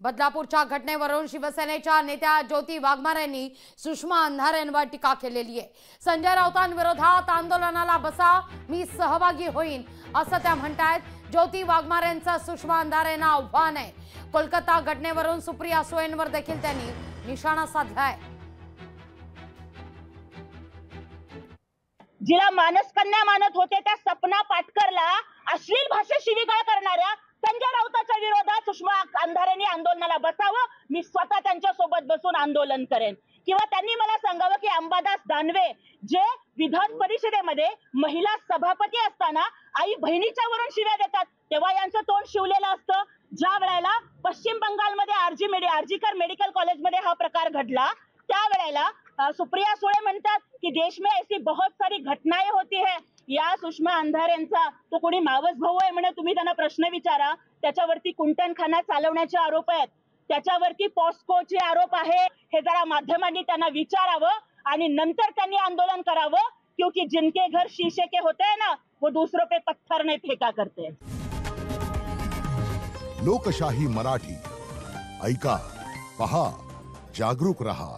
बदलापूरच्या घटनेवरून शिवसेनेच्या नेत्या ज्योती वाघमारे यांनी सुषमा अंधारेंवर टीका केलेली आहे। संजय राऊतांविरोधात आंदोलनाला बसा, मी सहभागी होईन असं त्या म्हणतायत। ज्योती वाघमारेंचं सुषमा अंधारेंना आव्हान आहे। कोलकाता घटनेवरून सुप्रिया सुळेंवर देखील त्यांनी निशाणा साधलाय। जिला मानसकन्या मानत होते त्या सपना पाटकरला अश्लील भाषेत शिवीगाळ करणाऱ्या संजय राऊतांच्या विरोधात सुषमा अंधारेंनी आंदोलनाला बसावं, मी स्वतः त्यांच्या सोबत बसून आंदोलन करेन। किंवा त्यांनी मला सांगावं की अंबादास दानवे जे विधान परिषदेमध्ये महिला सभापती असताना आई बहिणीच्या वरून शिव्या देतात, तेव्हा यांचं तोंड शिवलेलं असतं। ज्या वेळेला पश्चिम बंगालमध्ये आरजीकर मेडिकल कॉलेजमध्ये हा प्रकार घडला, त्यावेळेला सुप्रिया सुळे म्हणतात की देश में ऐसी बहुत सारी घटनाएं होती है। या सुषमा अंधारेंचा तो कोणी मावस भाऊ आहे म्हणे, तुम्ही त्यांना प्रश्न विचारा। त्याच्यावरती कुंटणखाना चालवण्याचे आरोप आहेत, त्याच्यावरती पॉस्कोचे आरोप आहे। हे जरा माध्यमांनी त्यांना विचारावं आणि नंतर त्यांनी आंदोलन करावं, क्योंकि जिनके घर शीशे के होते हैं ना, वो दूसरों पे पत्थर नहीं फेंका करते। लोकशाही मराठी ऐका, पहा, जागरूक रहा।